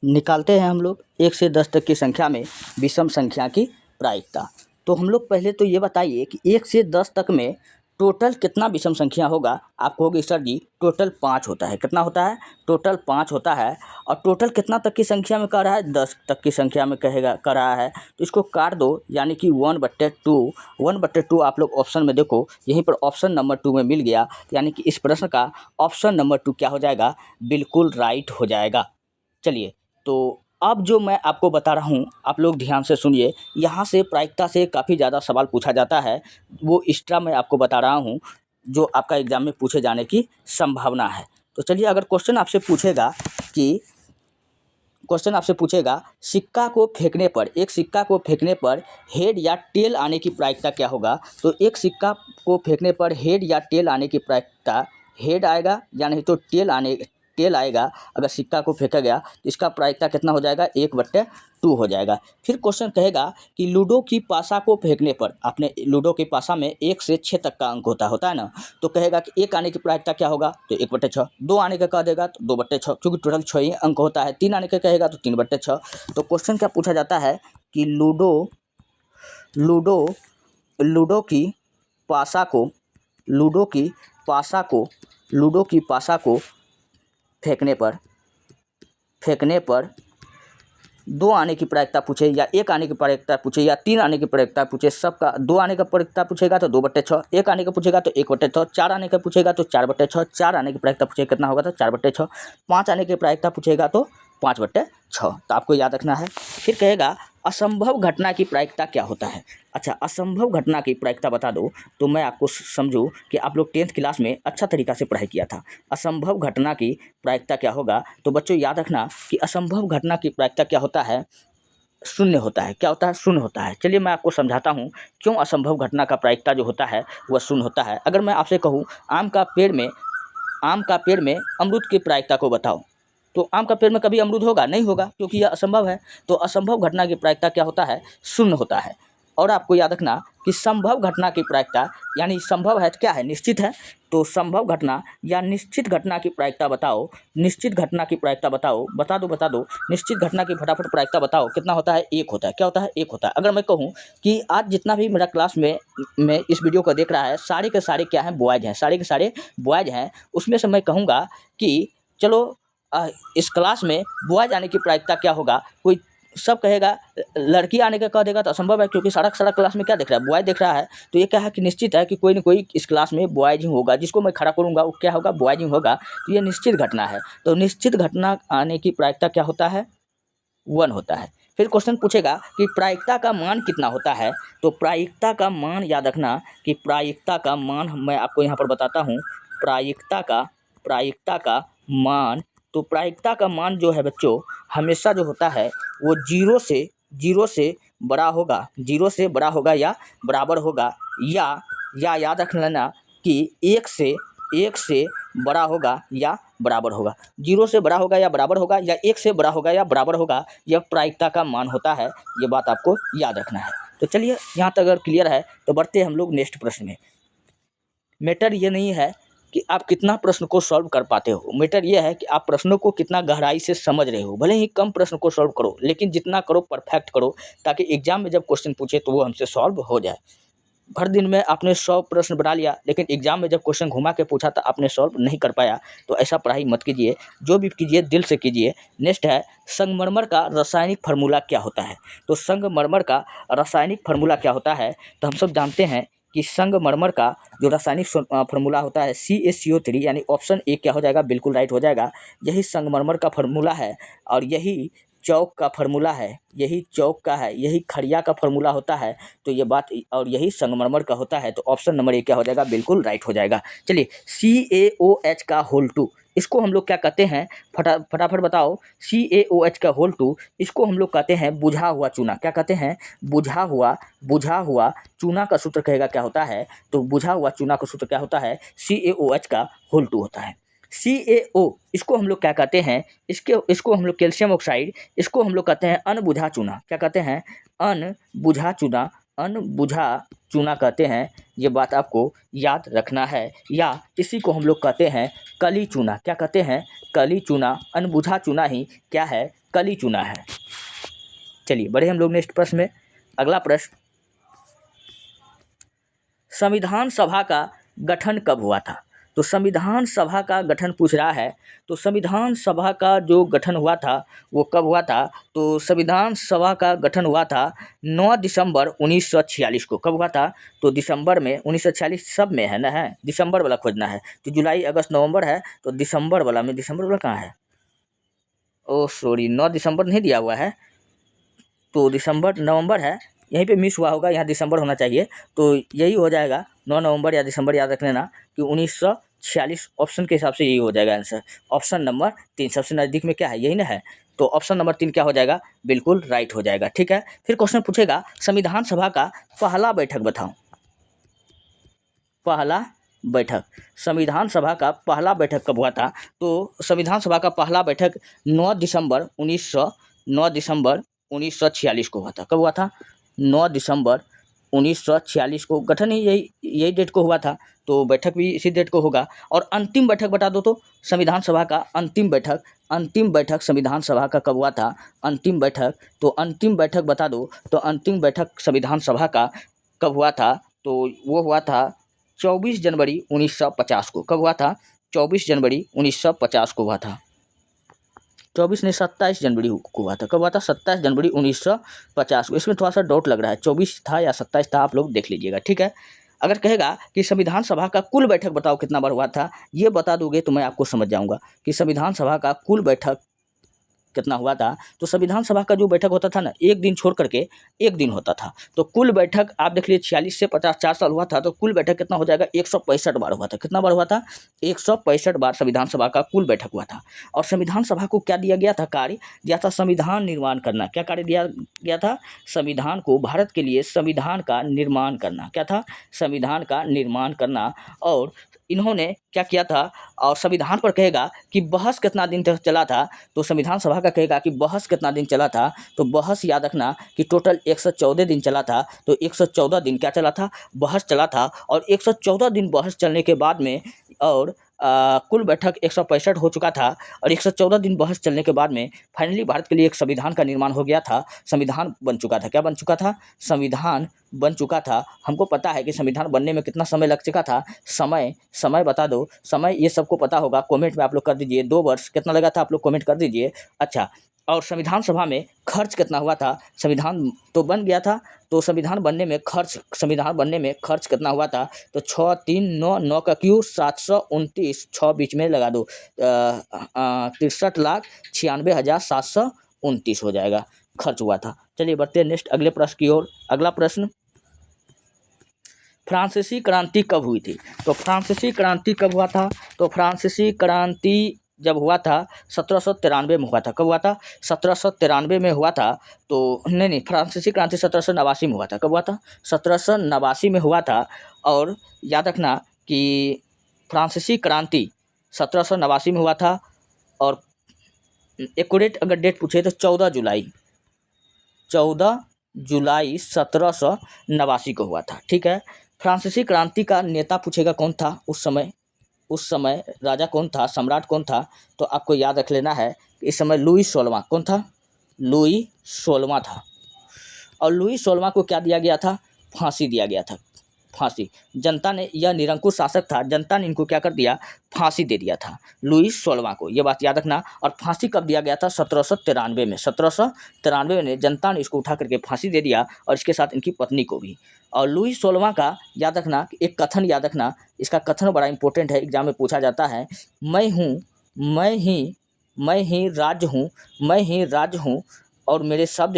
निकालते हैं हम लोग 1 से 10 तक की संख्या में विषम संख्या की प्रायिकता। तो हम लोग पहले तो ये बताइए कि 1 से 10 तक में टोटल कितना विषम संख्या होगा। आप कहोगे सर जी टोटल 5 होता है। कितना होता है? टोटल 5 होता है। और टोटल कितना तक की संख्या में कह रहा है? 10 तक की संख्या में कह रहा है। तो इसको काट दो, यानी कि 1/2। 1/2 आप लोग ऑप्शन में देखो, यहीं पर ऑप्शन नंबर 2 में मिल गया, यानी कि इस प्रश्न का ऑप्शन नंबर 2 क्या हो जाएगा? बिल्कुल राइट हो जाएगा। चलिए, तो अब जो मैं आपको बता रहा हूँ आप लोग ध्यान से सुनिए। यहाँ से प्रायिकता से काफ़ी ज़्यादा सवाल पूछा जाता है, वो एक्स्ट्रा मैं आपको बता रहा हूँ जो आपका एग्ज़ाम में पूछे जाने की संभावना है। तो चलिए, अगर क्वेश्चन आपसे पूछेगा सिक्का को फेंकने पर, एक सिक्का को फेंकने पर हेड या टेल आने की प्रायिकता क्या होगा? तो एक सिक्का को फेंकने पर हेड या टेल आने की प्रायिकता, हेड आएगा या नहीं तो टेल आएगा। अगर सिक्का को फेंका गया तो इसका प्रायिकता कितना हो जाएगा? 1/2 हो जाएगा। फिर क्वेश्चन कहेगा कि लूडो की पासा को फेंकने पर, आपने लूडो की पासा में 1 से 6 तक का अंक होता है ना, तो कहेगा कि 1 आने की प्रायिकता क्या होगा? तो 1/6। 2 आने का कह देगा तो 2/6, क्योंकि टोटल 6 ही अंक होता है। 3 आने का कहेगा तो 3/6। तो क्वेश्चन क्या पूछा जाता है कि लूडो की पासा को फेंकने पर 2 आने की प्रायिकता पूछे या 1 आने की प्रायिकता पूछे या 3 आने की प्रायिकता पूछे, सबका 2 आने का प्रायिकता पूछेगा तो 2/6, 1 आने का पूछेगा तो 1/6, 4 आने का पूछेगा तो 4/6, 4 आने की प्रायिकता पूछेगा कितना होगा? तो 4/6, 5 आने की प्रायिकता पूछेगा तो 5/6। तो आपको याद रखना है। फिर कहेगा असंभव घटना की प्रायिकता क्या होता है? अच्छा, असंभव घटना की प्रायिकता बता दो तो मैं आपको समझूं कि आप लोग 10th क्लास में अच्छा तरीका से पढ़ाई किया था। असंभव घटना की प्रायिकता क्या होगा? तो बच्चों याद रखना कि असंभव घटना की प्रायिकता क्या होता है? शून्य होता है। क्या होता है? शून्य होता है। चलिए मैं आपको समझाता हूँ क्यों असंभव घटना का प्रायिकता जो होता है वह शून्य होता है। अगर मैं आपसे कहूँ आम का पेड़ में अमरूद की प्रायिकता को बताओ, तो आम का पेड़ में कभी अमरूद होगा? नहीं होगा, क्योंकि यह असंभव है। तो असंभव घटना की प्रायिकता क्या होता है? शून्य होता है। और आपको याद रखना कि संभव घटना की प्रायिकता, यानी संभव है तो क्या है? निश्चित है। तो संभव घटना या निश्चित घटना की प्रायिकता बताओ। निश्चित घटना की प्रायिकता बताओ। बता दो। निश्चित घटना की फटाफट प्रायिकता बताओ। कितना होता है? 1 होता है। क्या होता है? 1 होता है। अगर मैं कहूँ कि आज जितना भी मेरा क्लास में इस वीडियो को देख रहा है, सारे के सारे क्या हैं? बॉयज़ हैं। सारे के सारे बॉयज़ हैं। उसमें से मैं कहूँगा कि चलो इस क्लास में बॉयज़ आने की प्रायिकता क्या होगा? कोई सब कहेगा लड़की आने का कह देगा तो असंभव है, क्योंकि सारा क्लास में क्या देख रहा है? बॉय देख रहा है। तो ये क्या है कि निश्चित है कि कोई ना कोई इस क्लास में बॉयज़ ही होगा। जिसको मैं खड़ा करूँगा वो क्या होगा? बॉयज़ ही होगा। तो ये निश्चित घटना है। तो निश्चित घटना आने की प्रायिकता क्या होता है? 1 होता है। फिर क्वेश्चन पूछेगा कि प्रायिकता का मान कितना होता है? तो प्रायिकता का मान याद रखना कि प्रायिकता का मान मैं आपको यहाँ पर बताता हूँ। प्रायिकता का मान, तो प्रायिकता का मान जो है बच्चों हमेशा जो होता है वो 0 से बड़ा होगा। 0 से बड़ा होगा या बराबर होगा, या याद रख लेना कि 1 से बड़ा होगा या बराबर होगा। 0 से बड़ा होगा या बराबर होगा, या 1 से बड़ा होगा या बराबर होगा, यह प्रायिकता का मान होता है। ये बात आपको याद रखना है। तो चलिए, यहाँ तक अगर क्लियर है तो बढ़ते हम लोग नेक्स्ट प्रश्न में। मैटर ये नहीं है कि आप कितना प्रश्न को सॉल्व कर पाते हो, मैटर ये है कि आप प्रश्नों को कितना गहराई से समझ रहे हो। भले ही कम प्रश्न को सॉल्व करो, लेकिन जितना करो परफेक्ट करो, ताकि एग्जाम में जब क्वेश्चन पूछे तो वो हमसे सॉल्व हो जाए। भर दिन में आपने 100 प्रश्न बना लिया, लेकिन एग्जाम में जब क्वेश्चन घुमा के पूछा तो आपने सॉल्व नहीं कर पाया, तो ऐसा पढ़ाई मत कीजिए। जो भी कीजिए दिल से कीजिए। नेक्स्ट है संगमरमर का रासायनिक फार्मूला क्या होता है? तो संगमरमर का रासायनिक फार्मूला क्या होता है? तो हम सब जानते हैं कि संगमरमर का जो रासायनिक फार्मूला होता है CaCO3, यानी ऑप्शन ए क्या हो जाएगा? बिल्कुल राइट हो जाएगा। यही संगमरमर का फार्मूला है, और यही चौक का फार्मूला है, यही चौक का है, यही खड़िया का फार्मूला होता है। तो ये बात, और यही संगमरमर का होता है। तो ऑप्शन नंबर ए क्या हो जाएगा? बिल्कुल राइट हो जाएगा। चलिए, CaOH का होल 2, इसको हम लोग क्या कहते हैं? फटाफट बताओ। CaOH का होल 2, इसको हम लोग कहते हैं बुझा हुआ चूना। क्या कहते हैं? बुझा हुआ चूना का सूत्र कहेगा क्या होता है? तो बुझा हुआ चूना का सूत्र क्या होता है? CaOH का होल 2 होता है। CaO, इसको हम लोग क्या कहते हैं? इसको हम लोग कैल्शियम ऑक्साइड, इसको हम लोग कहते हैं अनबुझा चूना। क्या कहते हैं? अनबुझा चूना कहते हैं। ये बात आपको याद रखना है। या इसी को हम लोग कहते हैं कली चूना। क्या कहते हैं? कली चूना। अनबुझा चूना ही क्या है? कल ही चुना है। चलिए बढ़े हम लोग नेक्स्ट प्रश्न में। अगला प्रश्न, संविधान सभा का गठन कब हुआ था? तो संविधान सभा का गठन पूछ रहा है। तो संविधान सभा का जो गठन हुआ था वो कब हुआ था? तो संविधान सभा का गठन हुआ था 9 दिसंबर 1946 को। कब हुआ था? तो दिसंबर में। 1946 सब में है ना, है दिसंबर वाला खोजना है। तो जुलाई अगस्त नवंबर है, तो दिसंबर वाला में, दिसंबर वाला कहाँ है? ओह सॉरी, 9 दिसंबर नहीं दिया हुआ है, तो दिसंबर नवंबर है, यहीं पे मिस हुआ होगा, यहाँ दिसंबर होना चाहिए। तो यही हो जाएगा 9 नवंबर या दिसंबर, याद रख लेना कि 1946 ऑप्शन के हिसाब से यही हो जाएगा आंसर। ऑप्शन नंबर 3 सबसे नज़दीक में क्या है? यही ना है। तो ऑप्शन नंबर 3 क्या हो जाएगा? बिल्कुल राइट हो जाएगा। ठीक है, फिर क्वेश्चन पूछेगा संविधान सभा का पहला बैठक बताओ। पहला बैठक, संविधान सभा का पहला बैठक कब हुआ था? तो संविधान सभा का पहला बैठक 9 दिसंबर 1946 को हुआ था। कब हुआ था? 9 दिसंबर 1946 को। गठन ही यही डेट को हुआ था, तो बैठक भी इसी डेट को होगा। और अंतिम बैठक बता दो तो, संविधान सभा का अंतिम बैठक संविधान सभा का कब हुआ था? अंतिम बैठक, तो अंतिम बैठक बता दो। तो अंतिम बैठक संविधान सभा का कब हुआ था? तो वो हुआ था 24 जनवरी 1950 को। कब हुआ था? 24 जनवरी 1950 को हुआ था। 24 नहीं, 27 जनवरी को हुआ था। कब हुआ था? 27 जनवरी 1950 को। इसमें थोड़ा सा डाउट लग रहा है, 24 था या 27 था, आप लोग देख लीजिएगा। ठीक है, अगर कहेगा कि संविधान सभा का कुल बैठक बताओ कितना बार हुआ था, ये बता दोगे तो मैं आपको समझ जाऊंगा कि संविधान सभा का कुल बैठक कितना हुआ था। तो संविधान सभा का जो बैठक होता था ना, एक दिन छोड़ करके एक दिन होता था। तो कुल बैठक आप देख लीजिए 46 से 50 4 साल हुआ था, तो कुल बैठक कितना हो जाएगा? 165 बार हुआ था। कितना बार हुआ था? 165 बार संविधान सभा का कुल बैठक हुआ था। और संविधान सभा को क्या दिया गया था? कार्य दिया था संविधान निर्माण करना। क्या कार्य दिया गया था? संविधान को, भारत के लिए संविधान का निर्माण करना। क्या था? संविधान का निर्माण करना। और इन्होंने क्या किया था? और संविधान पर कहेगा कि बहस कितना दिन तक चला था, तो संविधान सभा का कहेगा कि बहस कितना दिन चला था, तो बहस याद रखना कि टोटल 114 दिन चला था। तो 114 दिन क्या चला था? बहस चला था। और 114 दिन बहस चलने के बाद में और कुल बैठक 165 हो चुका था, और 114 दिन बहस चलने के बाद में फाइनली भारत के लिए एक संविधान का निर्माण हो गया था। संविधान बन चुका था। क्या बन चुका था? संविधान बन चुका था। हमको पता है कि संविधान बनने में कितना समय लग चुका था। समय बता दो, समय ये सबको पता होगा, कमेंट में आप लोग कर दीजिए। 2 वर्ष कितना लगा था, आप लोग कमेंट कर दीजिए। अच्छा, और संविधान सभा में खर्च कितना हुआ था? संविधान तो बन गया था, तो संविधान बनने में खर्च कितना हुआ था? तो 6 3 9 9 का क्यू 729, 6 बीच में लगा दो, 63,96,729 हो जाएगा, खर्च हुआ था। चलिए बढ़ते हैं नेक्स्ट अगले प्रश्न की ओर। अगला प्रश्न, फ्रांसीसी क्रांति कब हुई थी? तो फ्रांसीसी क्रांति कब हुआ था? तो फ्रांसीसी क्रांति जब हुआ था 1793 में हुआ था। कब हुआ था? 1793 में हुआ था। तो नहीं, फ्रांसीसी क्रांति 1789 में हुआ था। कब हुआ था? 1789 में हुआ था। और याद रखना कि फ्रांसीसी क्रांति 1789 में हुआ था। और एक्यूरेट अगर डेट पूछे तो 14 जुलाई 1789 को हुआ था। ठीक है, फ्रांसीसी क्रांति का नेता पूछेगा कौन था उस समय राजा कौन था, सम्राट कौन था? तो आपको याद रख लेना है कि इस समय लुई 16वां कौन था? लुई 16वां था। और लुई 16वां को क्या दिया गया था? फांसी दिया गया था। फांसी, जनता ने, यह निरंकुश शासक था, जनता ने इनको क्या कर दिया? फांसी दे दिया था लुई 16वां को, ये बात याद रखना। और फांसी कब दिया गया था? 1793 में। 1793 में जनता ने इसको उठा करके फांसी दे दिया, और इसके साथ इनकी पत्नी को भी। और लुई 16वां का याद रखना, एक कथन याद रखना, इसका कथन बड़ा इंपॉर्टेंट है, एग्जाम में पूछा जाता है। मैं ही राज्य हूँ, और मेरे शब्द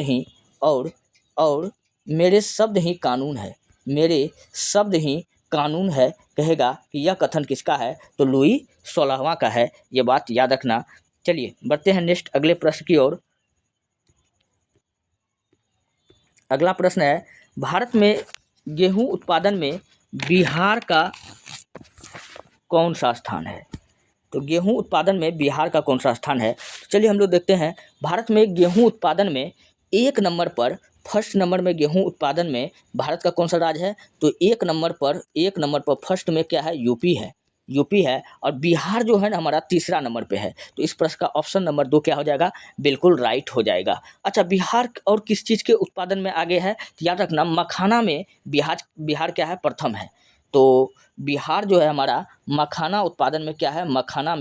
ही कानून है, कहेगा कि यह कथन किसका है? तो लुई 16वां का है, ये बात याद रखना। चलिए बढ़ते हैं नेक्स्ट अगले प्रश्न की ओर। अगला प्रश्न है, भारत में गेहूं उत्पादन में बिहार का कौन सा स्थान है? तो गेहूं उत्पादन में बिहार का कौन सा स्थान है? चलिए हम लोग देखते हैं। भारत में गेहूं उत्पादन में फर्स्ट नंबर में गेहूं उत्पादन में भारत का कौन सा राज्य है? तो एक नंबर पर फर्स्ट में क्या है? यूपी है। यूपी है, और बिहार जो है ना हमारा तीसरा नंबर पे है। तो इस प्रश्न का ऑप्शन नंबर 2 क्या हो जाएगा, बिल्कुल राइट हो जाएगा। अच्छा, बिहार और किस चीज़ के उत्पादन में आगे है, तो याद रखना मखाना में बिहार क्या है, प्रथम है। तो बिहार जो है हमारा मखाना उत्पादन में क्या है, मखाना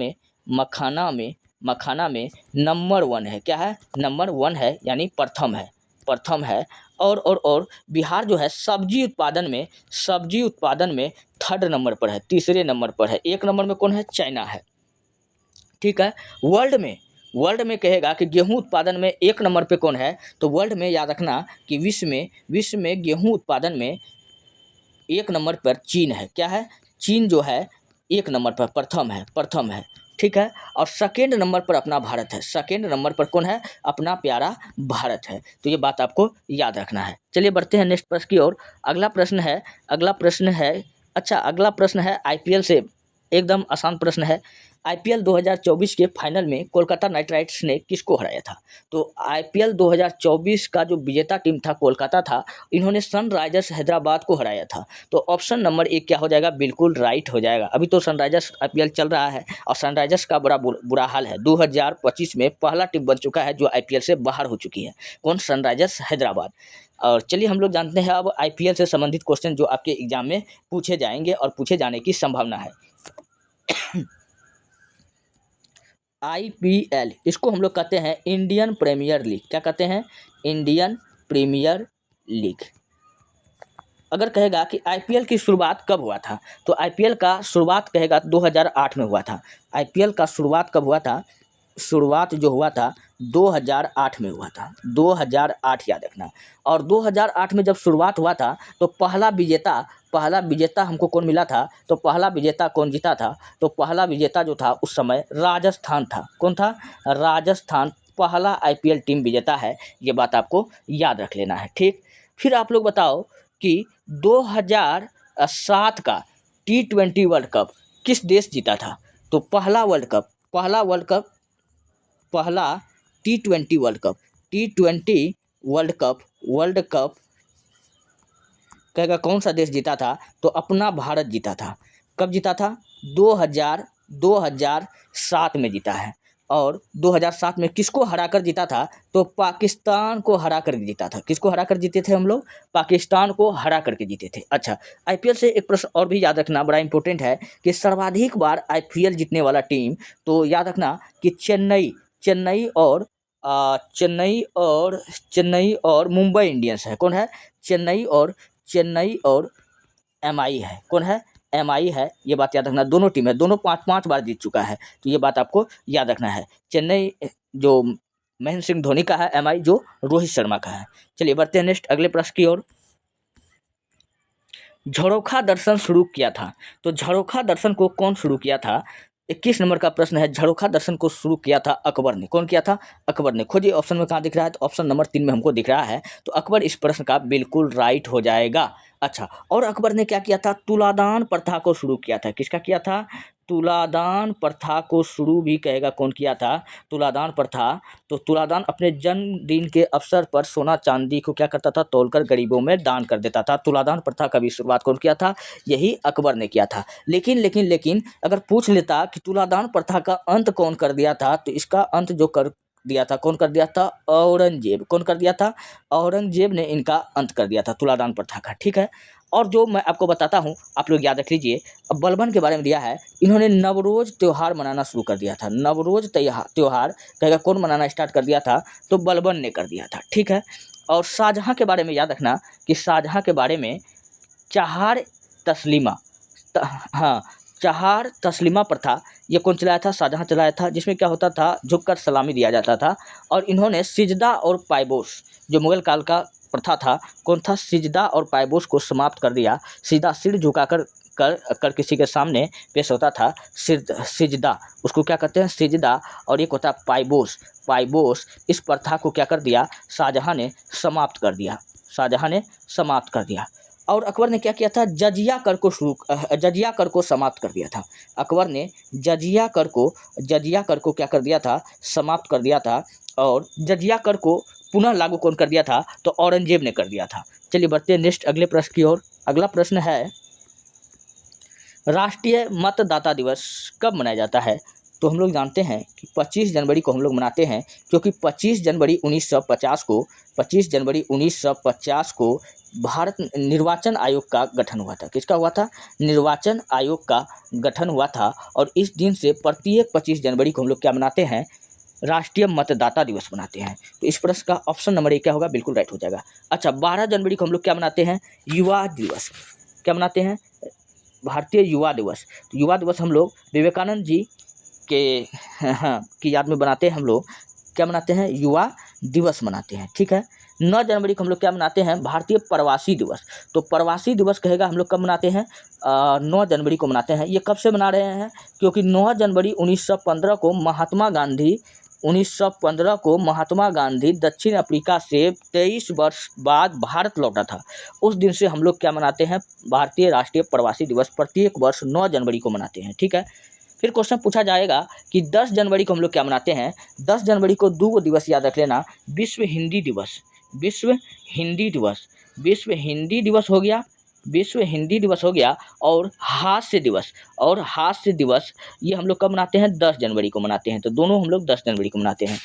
में नंबर 1 है। क्या है, नंबर 1 है, यानी प्रथम है। और बिहार जो है सब्जी उत्पादन में थर्ड नंबर पर है, तीसरे नंबर पर है। एक नंबर में कौन है, चाइना है। ठीक है, वर्ल्ड में कहेगा कि गेहूं उत्पादन में एक नंबर पे कौन है, तो वर्ल्ड में याद रखना कि विश्व में गेहूं उत्पादन में एक नंबर पर चीन है। क्या है, चीन जो है एक नंबर पर प्रथम है। ठीक है, और सेकेंड नंबर पर अपना भारत है। सेकेंड नंबर पर कौन है, अपना प्यारा भारत है। तो ये बात आपको याद रखना है। चलिए बढ़ते हैं नेक्स्ट प्रश्न की ओर। अगला प्रश्न है अगला प्रश्न है आईपीएल से, एकदम आसान प्रश्न है। आईपीएल 2024 के फाइनल में कोलकाता नाइट राइडर्स ने किसको हराया था? तो आईपीएल 2024 का जो विजेता टीम था कोलकाता था, इन्होंने सनराइजर्स हैदराबाद को हराया था। तो ऑप्शन नंबर 1 क्या हो जाएगा, बिल्कुल राइट हो जाएगा। अभी तो सनराइजर्स आईपीएल चल रहा है और सनराइजर्स का बड़ा बुरा हाल है। 2025 में पहला टीम बन चुका है जो आईपीएल से बाहर हो चुकी है। कौन, सनराइजर्स हैदराबाद। और चलिए हम लोग जानते हैं अब आईपीएल से संबंधित क्वेश्चन जो आपके एग्जाम में पूछे जाएंगे और पूछे जाने की संभावना है। आईपीएल, इसको हम लोग कहते हैं इंडियन प्रीमियर लीग। क्या कहते हैं, इंडियन प्रीमियर लीग। अगर कहेगा कि आईपीएल की शुरुआत कब हुआ था, तो आईपीएल का शुरुआत कहेगा 2008 में हुआ था। आईपीएल का शुरुआत कब हुआ था, शुरुआत जो हुआ था 2008 में हुआ था। 2008 याद रखना। और 2008 में जब शुरुआत हुआ था तो पहला विजेता हमको कौन मिला था, तो पहला विजेता कौन जीता था, तो पहला विजेता जो था उस समय राजस्थान था। कौन था, राजस्थान पहला आईपीएल टीम विजेता है। ये बात आपको याद रख लेना है। ठीक, फिर आप लोग बताओ कि 2007 का T20 वर्ल्ड कप किस देश जीता था? तो पहला T20 वर्ल्ड कप कहेगा कौन सा देश जीता था, तो अपना भारत जीता था। कब जीता था, 2007 में जीता है। और 2007 में किसको हराकर जीता था, तो पाकिस्तान को हराकर जीता था। किसको हराकर जीते थे हम लोग, पाकिस्तान को हरा करके जीते थे। अच्छा, आईपीएल से एक प्रश्न और भी याद रखना, बड़ा इंपॉर्टेंट है कि सर्वाधिक बार आईपीएल जीतने वाला टीम, तो याद रखना कि चेन्नई और मुंबई इंडियंस है। कौन है, चेन्नई और एमआई है। कौन है, एमआई है। ये बात याद रखना, दोनों टीम है, दोनों 5 बार जीत चुका है। तो ये बात आपको याद रखना है। चेन्नई जो महेंद्र सिंह धोनी का है, एमआई जो रोहित शर्मा का है। चलिए बढ़ते हैं नेक्स्ट अगले प्रश्न की ओर। झरोखा दर्शन शुरू किया था, तो झरोखा दर्शन को कौन शुरू किया था? 21 नंबर का प्रश्न है। झरोखा दर्शन को शुरू किया था अकबर ने। कौन किया था, अकबर ने। खोजिए ऑप्शन में कहाँ दिख रहा है, तो ऑप्शन नंबर 3 में हमको दिख रहा है। तो अकबर इस प्रश्न का बिल्कुल राइट हो जाएगा। अच्छा, और अकबर ने क्या किया था, तुलादान प्रथा को शुरू किया था। किसका किया था, तुलादान प्रथा को शुरू भी कहेगा कौन किया था, तुलादान प्रथा। तो तुलादान अपने जन्मदिन के अवसर पर सोना चांदी को क्या करता था, तोलकर गरीबों में दान कर देता था। तुलादान प्रथा का भी शुरुआत कौन किया था, यही अकबर ने किया था। लेकिन अगर पूछ लेता कि तुलादान प्रथा का अंत कौन कर दिया था, तो इसका अंत जो कर दिया था, कौन कर दिया था, औरंगजेब। कौन कर दिया था, औरंगजेब ने इनका अंत कर दिया था तुलादान प्रथा का। ठीक है, और जो मैं आपको बताता हूँ आप लोग याद रख लीजिए। अब बलबन के बारे में दिया है, इन्होंने नवरोज त्यौहार मनाना शुरू कर दिया था। नवरोज त्यौहार कहेगा कौन मनाना स्टार्ट कर दिया था, तो बलबन ने कर दिया था। ठीक है, और शाहजहाँ के बारे में याद रखना कि शाहजहाँ के बारे में चहार तस्लीमा प्रथा ये कौन चलाया था, शाहजहाँ चलाया था, जिसमें क्या होता था, झुककर सलामी दिया जाता था। और इन्होंने सिजदा और पायबोस जो मुगल काल का प्रथा था, कौन था, सिजदा और पायबोस को समाप्त कर दिया। सीधा सिर झुकाकर कर किसी के सामने पेश होता था सिजदा, उसको क्या कहते हैं, सिजदा। और एक होता है पायबोस। इस प्रथा को क्या कर दिया, शाहजहाँ ने समाप्त कर दिया। और अकबर ने क्या किया था, जजिया कर को समाप्त कर दिया था। अकबर ने जजिया कर को क्या कर दिया था, समाप्त कर दिया था। और जजिया कर को पुनः लागू कौन कर दिया था, तो औरंगजेब ने कर दिया था। चलिए बढ़ते हैं नेक्स्ट अगले प्रश्न की ओर। अगला प्रश्न है राष्ट्रीय मतदाता दिवस कब मनाया जाता है? तो हम लोग जानते हैं कि 25 जनवरी को हम लोग मनाते हैं, क्योंकि 25 जनवरी 1950 को भारत निर्वाचन आयोग का गठन हुआ था। किसका हुआ था? निर्वाचन आयोग का गठन हुआ था। और इस दिन से प्रत्येक 25 जनवरी को हम लोग क्या मनाते हैं? राष्ट्रीय मतदाता दिवस मनाते हैं। तो इस प्रश्न का ऑप्शन नंबर ए क्या होगा? बिल्कुल राइट हो जाएगा। अच्छा, 12 जनवरी को हम लोग क्या मनाते हैं? युवा दिवस। क्या मनाते हैं? भारतीय युवा दिवस। तो युवा दिवस हम लोग विवेकानंद जी के की याद में बनाते हैं। हम लोग क्या मनाते हैं? युवा दिवस मनाते हैं। ठीक है। 9 जनवरी को हम लोग क्या मनाते हैं? भारतीय प्रवासी दिवस। तो प्रवासी दिवस कहेगा हम लोग कब मनाते हैं? 9 जनवरी को मनाते हैं। ये कब से मना रहे हैं? क्योंकि 9 जनवरी 1915 को महात्मा गांधी दक्षिण अफ्रीका से 23 वर्ष बाद भारत लौटा था। उस दिन से हम लोग क्या मनाते हैं? भारतीय राष्ट्रीय प्रवासी दिवस प्रत्येक वर्ष 9 जनवरी को मनाते हैं। ठीक है। फिर क्वेश्चन पूछा जाएगा कि 10 जनवरी को हम लोग क्या मनाते हैं? 10 जनवरी को 2 दिवस याद रख लेना। विश्व हिंदी दिवस। विश्व हिंदी दिवस। विश्व हिंदी दिवस हो गया। विश्व हिंदी दिवस हो गया। और हास्य दिवस ये हम लोग कब मनाते हैं? 10 जनवरी को मनाते हैं। तो दोनों हम लोग 10 जनवरी को मनाते हैं।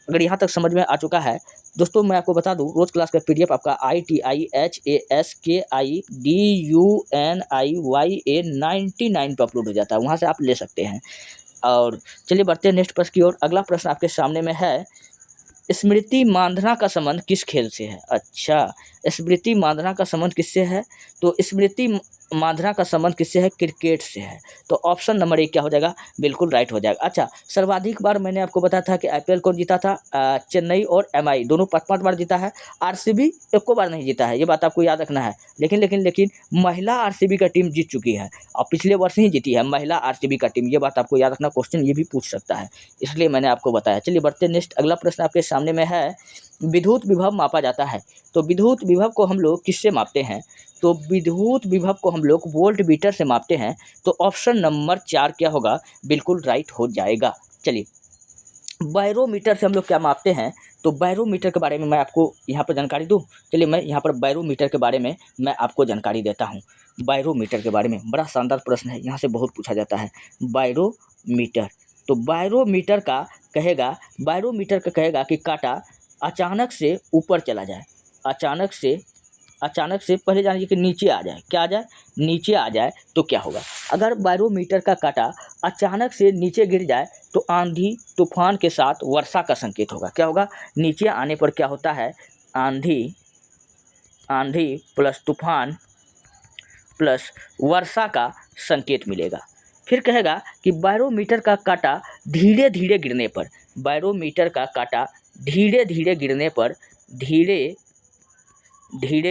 अगर यहाँ तक समझ में आ चुका है दोस्तों, मैं आपको बता दूं, रोज क्लास का PDF आपका ITIHASKIDUNIYA 99 पे अपलोड हो जाता है, वहाँ से आप ले सकते हैं। और चलिए बढ़ते हैं नेक्स्ट प्रश्न की ओर। अगला प्रश्न आपके सामने में है, स्मृति मांधाना का संबंध किस खेल से है? अच्छा, स्मृति मांधाना का संबंध किससे है? तो स्मृति मांधाना का संबंध किससे है? क्रिकेट से है। तो ऑप्शन नंबर 1 क्या हो जाएगा? बिल्कुल राइट हो जाएगा। अच्छा, सर्वाधिक बार मैंने आपको बताया था कि IPL कौन जीता था? चेन्नई और MI दोनों 5-5 बार जीता है। RCB एको बार नहीं जीता है, ये बात आपको याद रखना है। लेकिन महिला RCB का टीम जीत चुकी है और पिछले वर्ष ही जीती है महिला RCB का टीम, ये बात आपको याद रखना। क्वेश्चन ये भी पूछ सकता है, इसलिए मैंने आपको बताया। चलिए बढ़ते नेक्स्ट। अगला प्रश्न आपके सामने में है, विद्युत विभव मापा जाता है। तो विद्युत विभव को हम लोग किससे मापते हैं? तो विद्युत विभव को हम लोग वोल्ट मीटर से मापते हैं। तो ऑप्शन नंबर 4 क्या होगा? बिल्कुल राइट हो जाएगा। चलिए, बैरोमीटर से हम लोग क्या मापते हैं? तो बैरोमीटर के बारे में मैं आपको यहाँ पर जानकारी दूँ। चलिए, मैं यहाँ पर बैरोमीटर के बारे में मैं आपको जानकारी देता हूँ। बैरोमीटर के बारे में बड़ा शानदार प्रश्न है, यहाँ से बहुत पूछा जाता है। बैरोमीटर, तो बैरोमीटर का कहेगा कि कांटा अचानक से ऊपर चला जाए, अचानक से पहले जानिए कि नीचे आ जाए। क्या आ जाए? नीचे आ जाए तो क्या होगा? अगर बैरोमीटर का कांटा अचानक से नीचे गिर जाए तो आंधी तूफान के साथ वर्षा का संकेत होगा। क्या होगा? नीचे आने पर क्या होता है? आंधी प्लस तूफान प्लस वर्षा का संकेत मिलेगा। फिर कहेगा कि बैरोमीटर का कांटा धीरे धीरे गिरने पर, बैरोमीटर का कांटा धीरे धीरे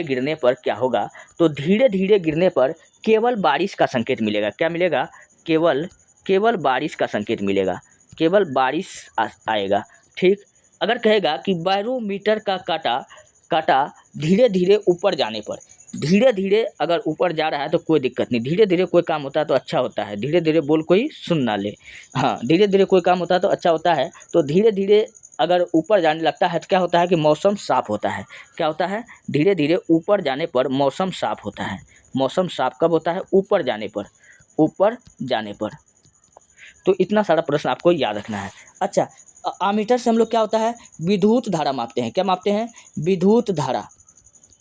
गिरने पर क्या होगा? तो धीरे धीरे गिरने पर केवल बारिश का संकेत मिलेगा। क्या मिलेगा? केवल बारिश का संकेत मिलेगा, केवल बारिश आएगा। ठीक। अगर कहेगा कि बैरोमीटर का कांटा धीरे धीरे ऊपर जाने पर, धीरे धीरे अगर ऊपर जा रहा है तो कोई दिक्कत नहीं, धीरे धीरे कोई काम होता है तो अच्छा होता है। धीरे धीरे बोल कोई सुन ना ले, हाँ, धीरे धीरे कोई काम होता है तो अच्छा होता है। तो धीरे धीरे अगर ऊपर जाने लगता है तो क्या होता है कि मौसम साफ होता है। क्या होता है? धीरे धीरे ऊपर जाने पर मौसम साफ होता है। मौसम साफ कब होता है? ऊपर जाने पर। तो इतना सारा प्रश्न आपको याद रखना है। अच्छा, आमीटर से हम लोग क्या होता है? विद्युत धारा मापते हैं। क्या मापते हैं? विद्युत धारा।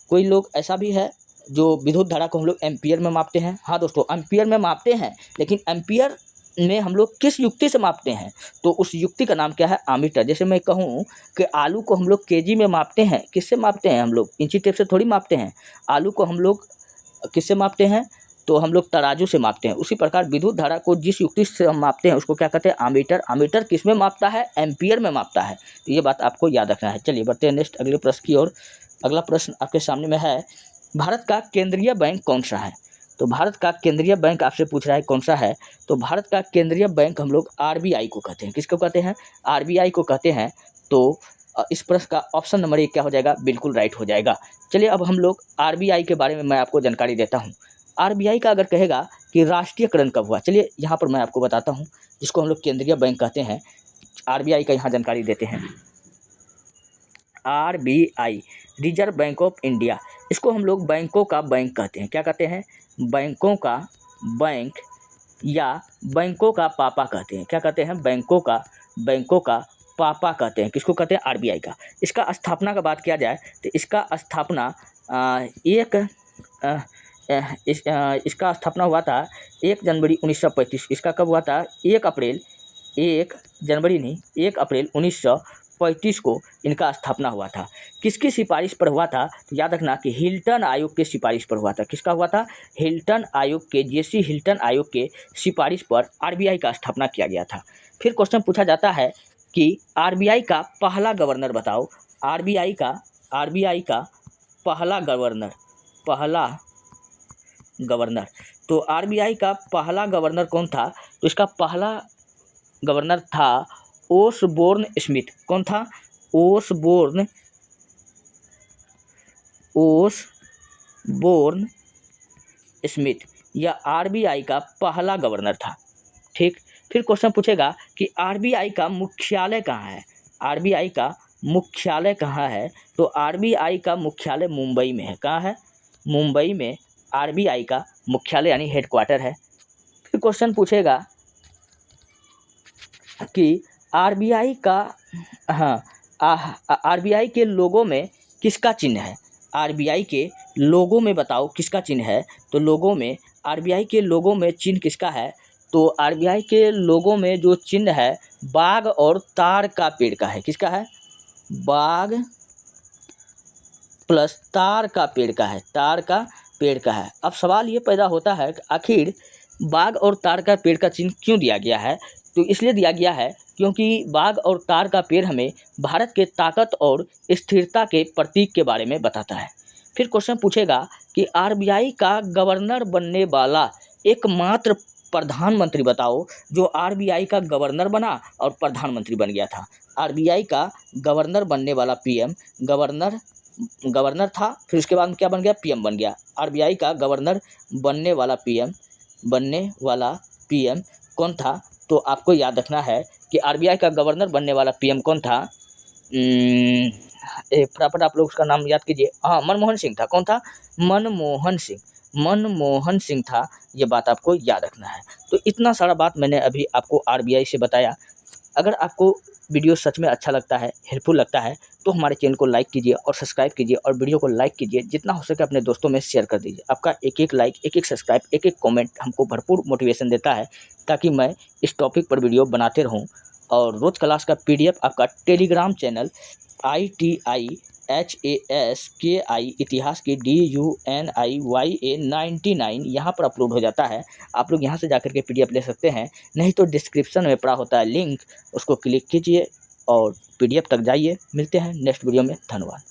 कोई लोग ऐसा भी है जो विद्युत धारा को हम लोग एम्पियर में मापते हैं। हाँ दोस्तों, एम्पियर में मापते हैं, लेकिन एम्पियर में हम लोग किस युक्ति से मापते हैं? तो उस युक्ति का नाम क्या है? आमीटर। जैसे मैं कहूँ कि आलू को हम लोग केजी में मापते हैं, किससे मापते हैं? हम लोग इंची टेप से थोड़ी मापते हैं। आलू को हम लोग किससे मापते हैं? तो हम लोग तराजू से मापते हैं। उसी प्रकार विद्युत धारा को जिस युक्ति से हम मापते हैं उसको क्या कहते हैं? आमीटर। आमीटर किस में मापता है? एम्पियर में मापता है। तो ये बात आपको याद रखना है। चलिए बढ़ते हैं नेक्स्ट अगले प्रश्न की ओर। अगला प्रश्न आपके सामने में है, भारत का केंद्रीय बैंक कौन सा है? तो भारत का केंद्रीय बैंक आपसे पूछ रहा है कौन सा है? तो भारत का केंद्रीय बैंक हम लोग RBI को कहते हैं। किसको कहते हैं? RBI को कहते हैं। तो इस प्रश्न का ऑप्शन नंबर 1 क्या हो जाएगा? बिल्कुल राइट हो जाएगा। चलिए, अब हम लोग RBI के बारे में मैं आपको जानकारी देता हूँ। RBI का अगर कहेगा कि राष्ट्रीयकरण कब हुआ, चलिए यहाँ पर मैं आपको बताता हूँ। जिसको हम लोग केंद्रीय बैंक कहते हैं, RBI का यहाँ जानकारी देते हैं। RBI, reserve bank of India, इसको हम लोग बैंकों का बैंक कहते हैं। क्या कहते हैं? बैंकों का बैंक या बैंकों का पापा कहते हैं। क्या कहते हैं? बैंकों का पापा कहते हैं। किसको कहते हैं? आरबीआई का। इसका स्थापना का बात किया जाए तो इसका स्थापना इसका स्थापना हुआ था 1 जनवरी 1935। इसका कब हुआ था? 1 अप्रैल 1935 को इनका स्थापना हुआ था। किसकी सिफारिश पर हुआ था? तो याद रखना कि हिल्टन आयोग के सिफारिश पर हुआ था। किसका हुआ था? हिल्टन आयोग के, जेसी हिल्टन आयोग के सिफारिश पर आरबीआई का स्थापना किया गया था। फिर क्वेश्चन पूछा जाता है कि आरबीआई का पहला गवर्नर बताओ। आरबीआई का पहला गवर्नर। तो आरबीआई का पहला गवर्नर कौन था? तो इसका पहला गवर्नर था ओसबोर्न स्मिथ। कौन था? Osborne Smith. यह आरबीआई का पहला गवर्नर था। ठीक। फिर क्वेश्चन पूछेगा कि आरबीआई का मुख्यालय कहाँ है? आरबीआई का मुख्यालय कहाँ है? तो आरबीआई का मुख्यालय मुंबई में है। कहाँ है? मुंबई में आरबीआई का मुख्यालय यानी हेडक्वार्टर है। फिर क्वेश्चन पूछेगा कि आरबीआई के लोगो में किसका चिन्ह है? आरबीआई के लोगो में बताओ किसका चिन्ह है? तो लोगो में, आरबीआई के लोगो में चिन्ह किसका है? तो आरबीआई के लोगो में जो चिन्ह है बाघ और ताड़ का पेड़ का है। किसका है? बाघ प्लस ताड़ का पेड़ का है। ताड़ का पेड़ का है। अब सवाल ये पैदा होता है कि आखिर बाघ और ताड़ का पेड़ का चिन्ह क्यों दिया गया है? तो इसलिए दिया गया है क्योंकि बाघ और ताड़ का पेड़ हमें भारत के ताकत और स्थिरता के प्रतीक के बारे में बताता है। फिर क्वेश्चन पूछेगा कि आरबीआई का गवर्नर बनने वाला एकमात्र प्रधानमंत्री बताओ जो आरबीआई का गवर्नर बना और प्रधानमंत्री बन गया था। आरबीआई का गवर्नर बनने वाला पीएम गवर्नर था, फिर उसके बाद क्या बन गया? पीएम बन गया। आरबीआई का गवर्नर बनने वाला पीएम कौन था? तो आपको याद रखना है कि आरबीआई का गवर्नर बनने वाला पीएम कौन था? फटाफट आप लोग उसका नाम याद कीजिए। हाँ, मनमोहन सिंह था। कौन था? मनमोहन सिंह था। ये बात आपको याद रखना है। तो इतना सारा बात मैंने अभी आपको आरबीआई से बताया। अगर आपको वीडियो सच में अच्छा लगता है, हेल्पफुल लगता है, तो हमारे चैनल को लाइक कीजिए और सब्सक्राइब कीजिए और वीडियो को लाइक कीजिए। जितना हो सके अपने दोस्तों में शेयर कर दीजिए। आपका एक लाइक, एक सब्सक्राइब, एक कमेंट हमको भरपूर मोटिवेशन देता है ताकि मैं इस टॉपिक पर वीडियो बनाते रहूं। और रोज़ क्लास का पीडीएफ आपका टेलीग्राम चैनल ITIHASKI इतिहास की DUNIYA 99 यहाँ पर अपलोड हो जाता है। आप लोग यहाँ से जाकर के पीडीएफ ले सकते हैं, नहीं तो डिस्क्रिप्शन में पड़ा होता है लिंक, उसको क्लिक कीजिए और पीडीएफ तक जाइए। मिलते हैं नेक्स्ट वीडियो में। धन्यवाद।